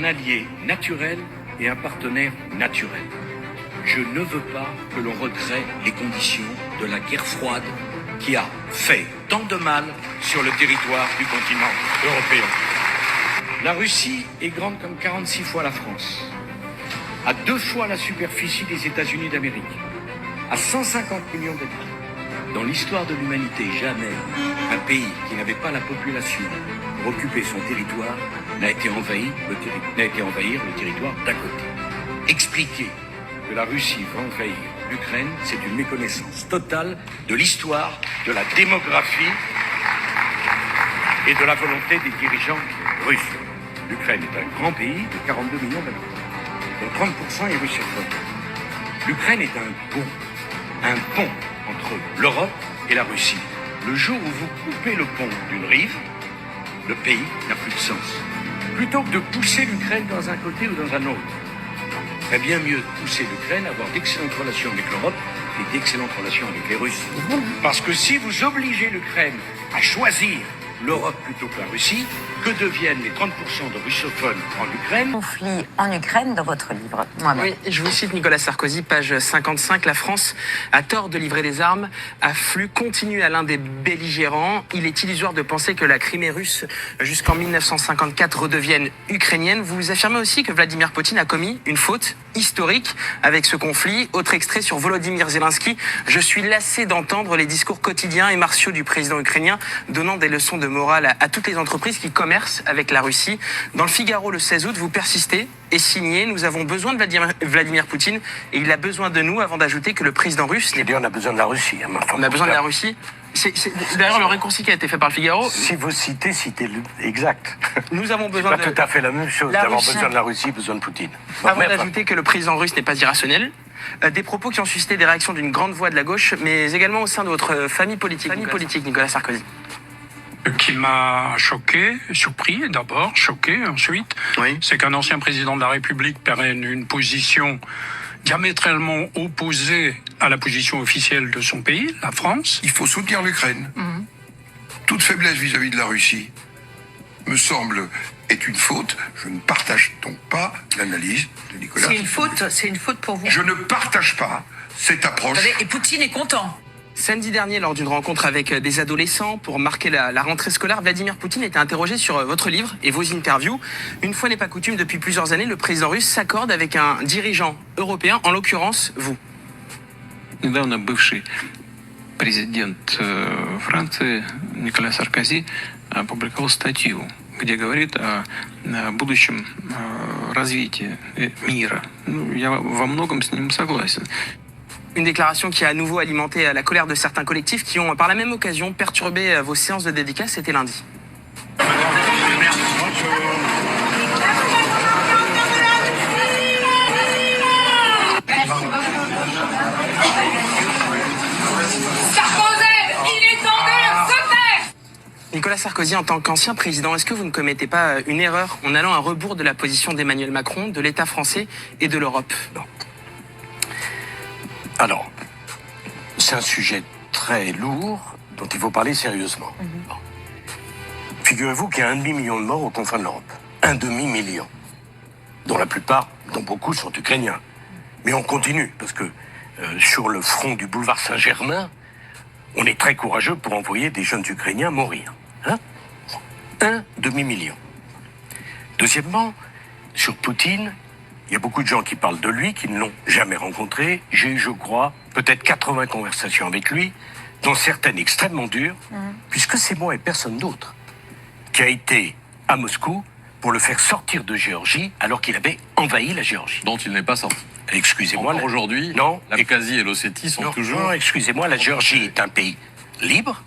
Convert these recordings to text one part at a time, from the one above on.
Un allié naturel et un partenaire naturel. Je ne veux pas que l'on recrée les conditions de la guerre froide qui a fait tant de mal sur le territoire du continent européen. La Russie est grande comme 46 fois la France, à 2 fois la superficie des États-Unis d'Amérique, à 150 millions d'habitants. Dans l'histoire de l'humanité, jamais un pays qui n'avait pas la population pour occuper son territoire n'a été envahir le territoire d'à côté. Expliquer que la Russie va envahir l'Ukraine, c'est une méconnaissance totale de l'histoire, de la démographie et de la volonté des dirigeants russes. L'Ukraine est un grand pays de 42 millions d'habitants, dont 30% est russophone. L'Ukraine est un pont entre l'Europe et la Russie. Le jour où vous coupez le pont d'une rive, le pays n'a plus de sens. Plutôt que de pousser l'Ukraine dans un côté ou dans un autre, très bien mieux de pousser l'Ukraine à avoir d'excellentes relations avec l'Europe et d'excellentes relations avec les Russes. Parce que si vous obligez l'Ukraine à choisir l'Europe plutôt que la Russie, que deviennent les 30% de russophones en Ukraine? Conflit en Ukraine dans votre livre. Oui, je vous cite Nicolas Sarkozy, page 55. La France a tort de livrer des armes à flux continu à l'un des belligérants. Il est illusoire de penser que la Crimée russe jusqu'en 1954 redevienne ukrainienne. Vous affirmez aussi que Vladimir Poutine a commis une faute historique avec ce conflit. Autre extrait sur Volodymyr Zelensky. Je suis lassé d'entendre les discours quotidiens et martiaux du président ukrainien donnant des leçons de morale à toutes les entreprises qui commercent avec la Russie. Dans le Figaro le 16 août, vous persistez et signez. Nous avons besoin de Vladimir Poutine et il a besoin de nous, avant d'ajouter que le président russe... On a besoin de la Russie. Hein, on a besoin de la Russie. C'est d'ailleurs le raccourci qui a été fait par le Figaro. Si vous citez-le exact. Nous avons besoin de... tout à fait la même chose. D'avoir besoin de la Russie, besoin de Poutine. Avant d'ajouter que le président russe n'est pas irrationnel. Des propos qui ont suscité des réactions d'une grande voix de la gauche, mais également au sein de votre famille politique, Nicolas Sarkozy. Qui m'a choqué, surpris d'abord, choqué ensuite, oui. C'est qu'un ancien président de la République prenne une position diamétralement opposée à la position officielle de son pays, la France. Il faut soutenir l'Ukraine. Toute faiblesse vis-à-vis de la Russie, me semble, est une faute. Je ne partage donc pas l'analyse de Nicolas. C'est une faute pour vous. Je ne partage pas cette approche. Et Poutine est content. Samedi dernier, lors d'une rencontre avec des adolescents pour marquer la rentrée scolaire, Vladimir Poutine était interrogé sur votre livre et vos interviews. Une fois n'est pas coutume, depuis plusieurs années, le président russe s'accorde avec un dirigeant européen, en l'occurrence vous. Недавно бывший президент Франции Никола Саркози опубликовал статью, где говорит о будущем развитии мира. Я во многом с ним согласен. Une déclaration qui a à nouveau alimenté la colère de certains collectifs qui ont, par la même occasion, perturbé vos séances de dédicace. C'était lundi. Nicolas Sarkozy, en tant qu'ancien président, est-ce que vous ne commettez pas une erreur en allant à rebours de la position d'Emmanuel Macron, de l'État français et de l'Europe? Non. Alors, c'est un sujet très lourd dont il faut parler sérieusement. Bon. Figurez-vous qu'il y a 1,5 million de morts aux confins de l'Europe. 1,5 million. Dont la plupart, dont beaucoup sont ukrainiens. Mais on continue, parce que sur le front du boulevard Saint-Germain, on est très courageux pour envoyer des jeunes Ukrainiens mourir. Hein? 1,5 million. Deuxièmement, sur Poutine, il y a beaucoup de gens qui parlent de lui, qui ne l'ont jamais rencontré. J'ai eu, je crois, peut-être 80 conversations avec lui, dont certaines extrêmement dures, puisque c'est moi et personne d'autre qui a été à Moscou pour le faire sortir de Géorgie alors qu'il avait envahi la Géorgie. Dont il n'est pas sorti. Excusez-moi. Encore aujourd'hui, l'Abkhazie et l'Ossétie sont toujours... Non, excusez-moi, la Géorgie est un pays libre.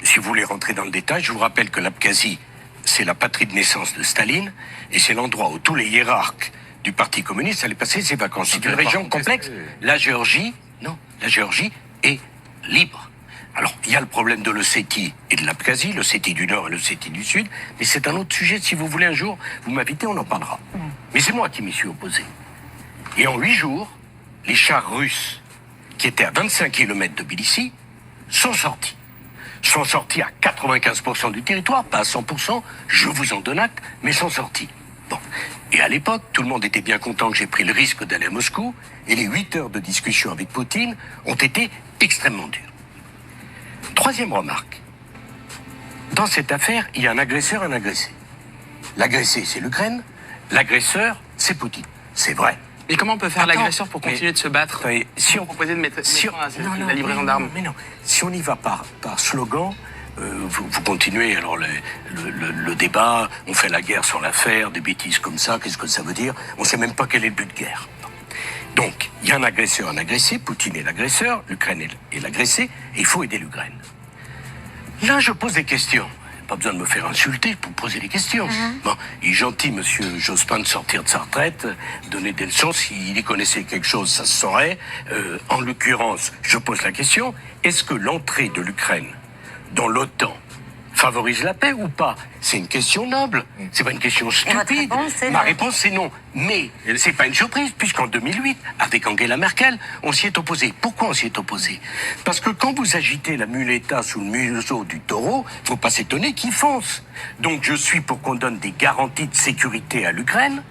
Si vous voulez rentrer dans le détail, je vous rappelle que l'Abkhazie, c'est la patrie de naissance de Staline, et c'est l'endroit où tous les hiérarques du Parti communiste allaient passer ses vacances. C'est une région complexe. La Géorgie, non, la Géorgie est libre. Alors, il y a le problème de l'Ossétie et de l'Abkhazie, l'Ossétie du Nord et l'Ossétie du Sud, mais c'est un autre sujet. Si vous voulez un jour, vous m'invitez, on en parlera. Mais c'est moi qui m'y suis opposé. Et en 8 jours, les chars russes, qui étaient à 25 km de Tbilissi, sont sortis. Sont sortis à 95% du territoire, pas à 100%, je vous en donne acte, mais sont sortis. Bon. Et à l'époque, tout le monde était bien content que j'ai pris le risque d'aller à Moscou, et les 8 heures de discussion avec Poutine ont été extrêmement dures. Troisième remarque. Dans cette affaire, il y a un agresseur et un agressé. L'agressé, c'est l'Ukraine. L'agresseur, c'est Poutine. C'est vrai. Et comment on peut faire Attends, l'agresseur pour continuer de se battre? Si on proposait de mettre si fin à non, la livraison d'armes. Mais non, si on y va par slogan, vous continuez alors le débat, on fait la guerre sur l'affaire, des bêtises comme ça, qu'est-ce que ça veut dire? On ne sait même pas quel est le but de guerre. Donc, il y a un agresseur, un agressé, Poutine est l'agresseur, l'Ukraine est l'agressé, et il faut aider l'Ukraine. Là, je pose des questions. Pas besoin de me faire insulter pour poser des questions. Bon, il est gentil, monsieur Jospin, de sortir de sa retraite, donner des leçons. S'il y connaissait quelque chose, ça se saurait. En l'occurrence, je pose la question, est-ce que l'entrée de l'Ukraine dans l'OTAN favorise la paix ou pas? C'est une question noble. C'est pas une question stupide. Ma réponse, c'est non. Mais c'est pas une surprise, puisqu'en 2008, avec Angela Merkel, on s'y est opposé. Pourquoi on s'y est opposé? Parce que quand vous agitez la muleta sous le museau du taureau, faut pas s'étonner qu'il fonce. Donc je suis pour qu'on donne des garanties de sécurité à l'Ukraine,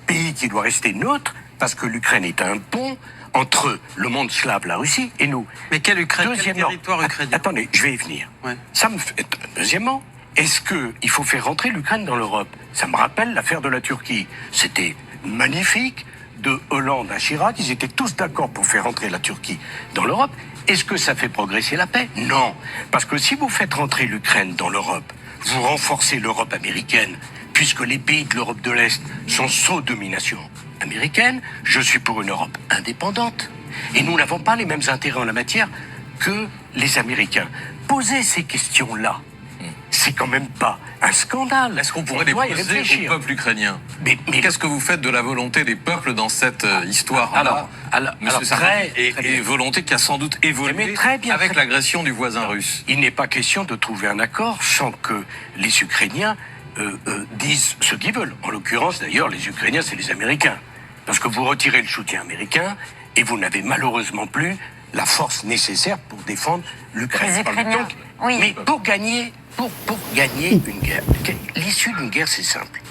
pays qui doit rester neutre, parce que l'Ukraine est un pont entre le monde slave, la Russie, et nous. Mais quel Ukraine? Quel Deuxièmement, territoire ukrainien? attendez, je vais y venir. Ouais. Ça me fait... Deuxièmement, est-ce qu'il faut faire rentrer l'Ukraine dans l'Europe? Ça me rappelle l'affaire de la Turquie. C'était magnifique, de Hollande à Chirac, ils étaient tous d'accord pour faire rentrer la Turquie dans l'Europe. Est-ce que ça fait progresser la paix? Non. Parce que si vous faites rentrer l'Ukraine dans l'Europe, vous renforcez l'Europe américaine, puisque les pays de l'Europe de l'Est sont sous domination américaine. Je suis pour une Europe indépendante. Et nous n'avons pas les mêmes intérêts en la matière que les Américains. Poser ces questions-là, c'est quand même pas un scandale. Est-ce qu'on pourrait les doit y poser réfléchir. au peuple ukrainien? Mais Qu'est-ce que vous faites de la volonté des peuples dans cette histoire-là, Monsieur Sarkozy, et volonté qui a sans doute évolué Mais très bien, avec très bien. l'agression du voisin russe? Il n'est pas question de trouver un accord sans que les Ukrainiens disent ce qu'ils veulent. En l'occurrence, d'ailleurs, les Ukrainiens, c'est les Américains. Parce que vous retirez le soutien américain et vous n'avez malheureusement plus la force nécessaire pour défendre l'Ukraine. Les Ukrainiens, Donc, oui. Mais pour gagner une guerre, l'issue d'une guerre, c'est simple.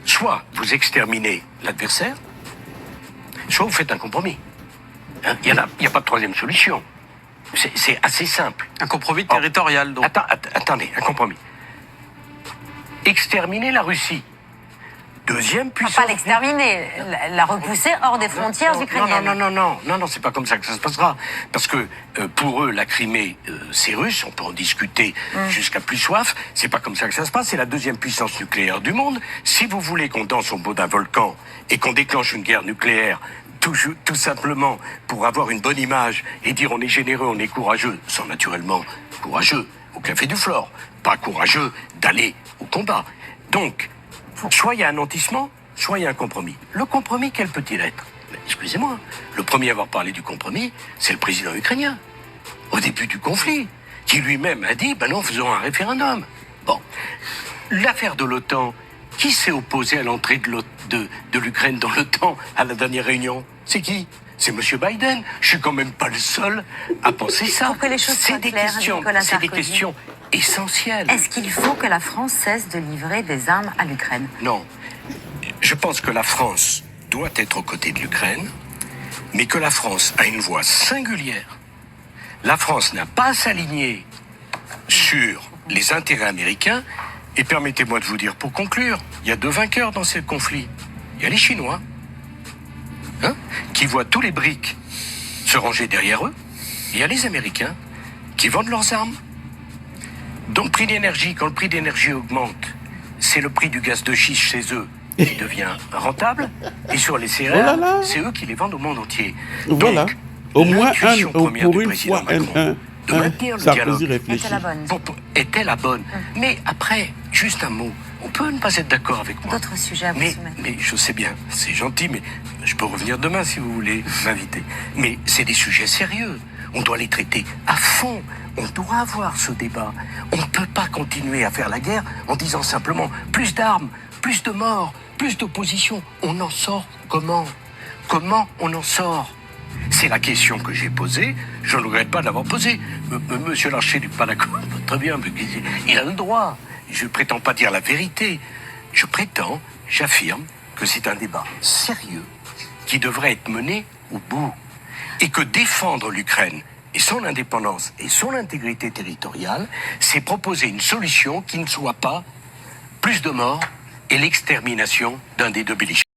Soit vous exterminez l'adversaire, soit vous faites un compromis. Hein, il n'y a pas de troisième solution. C'est assez simple. Un compromis territorial, donc. Attendez, un compromis. Exterminer la Russie. Deuxième puissance. Pas l'exterminer, la repousser hors des frontières ukrainiennes. Non, c'est pas comme ça que ça se passera. Parce que pour eux, la Crimée, c'est russe, on peut en discuter jusqu'à plus soif. C'est pas comme ça que ça se passe. C'est la deuxième puissance nucléaire du monde. Si vous voulez qu'on danse au bout d'un volcan et qu'on déclenche une guerre nucléaire, tout simplement pour avoir une bonne image et dire on est généreux, on est courageux, sont naturellement courageux au café du Flore, pas courageux d'aller au combat. Donc, soit il y a un nantissement, soit il y a un compromis. Le compromis, quel peut-il être? Excusez-moi, le premier à avoir parlé du compromis, c'est le président ukrainien, au début du conflit, qui lui-même a dit, non, faisons un référendum. Bon, l'affaire de l'OTAN, qui s'est opposé à l'entrée de l'Ukraine dans l'OTAN à la dernière réunion? C'est qui? C'est M. Biden. Je suis quand même pas le seul à penser ça. Pour que les choses soient claires, Nicolas c'est des Sarkozy. questions essentielles. Est-ce qu'il faut que la France cesse de livrer des armes à l'Ukraine? Non. Je pense que la France doit être aux côtés de l'Ukraine, mais que la France a une voix singulière. La France n'a pas à s'aligner sur les intérêts américains. Et permettez-moi de vous dire, pour conclure, il y a deux vainqueurs dans ce conflit. Il y a les Chinois, qui voient tous les briques se ranger derrière eux. Et il y a les Américains qui vendent leurs armes. Donc, prix d'énergie, quand le prix d'énergie augmente, c'est le prix du gaz de schiste chez eux qui devient rentable. Et sur les céréales, c'est eux qui les vendent au monde entier. Voilà. Donc, Au moins l'intuition pour première du une président fois, Macron de maintenir le Sarkozy dialogue réfléchit. Était la bonne. était la bonne. Mais après, juste un mot. On peut ne pas être d'accord avec moi. D'autres sujets à vous soumettre. Mais je sais bien, c'est gentil, mais je peux revenir demain si vous voulez m'inviter. Mais c'est des sujets sérieux. On doit les traiter à fond. On doit avoir ce débat. On ne peut pas continuer à faire la guerre en disant simplement plus d'armes, plus de morts, plus d'opposition. On en sort comment? Comment on en sort? C'est la question que j'ai posée. Je ne regrette pas de l'avoir posée. Monsieur Larcher n'est pas d'accord. Très bien, mais il a le droit. Je ne prétends pas dire la vérité. Je prétends j'affirme que c'est un débat sérieux qui devrait être mené au bout. Et que défendre l'Ukraine et son indépendance et son intégrité territoriale, c'est proposer une solution qui ne soit pas plus de morts et l'extermination d'un des deux belligérants.